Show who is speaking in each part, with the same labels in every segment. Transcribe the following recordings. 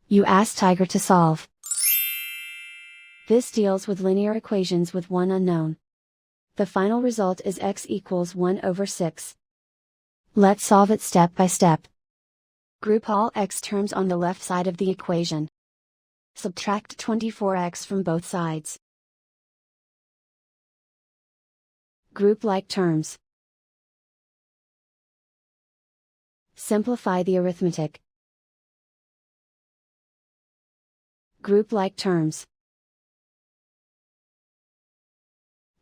Speaker 1: You ask Tiger to solve. This deals with linear equations with one unknown. The final result is x equals 1/6. Let's solve it step by step. Group all x terms on the left side of the equation. Subtract 24x from both sides. Group like terms. Simplify the arithmetic. Group like terms.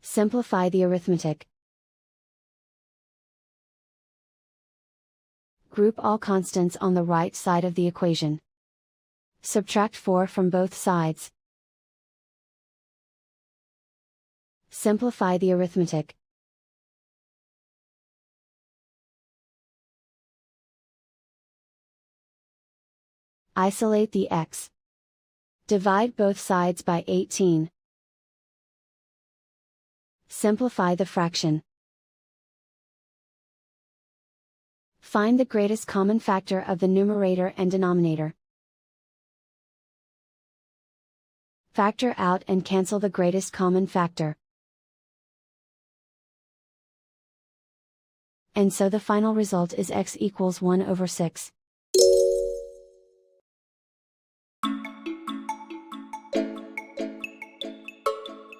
Speaker 1: Simplify the arithmetic. Group all constants on the right side of the equation. Subtract 4 from both sides. Simplify the arithmetic. Isolate the x. Divide both sides by 18. Simplify the fraction. Find the greatest common factor of the numerator and denominator. Factor out and cancel the greatest common factor. And so the final result is x equals 1/6.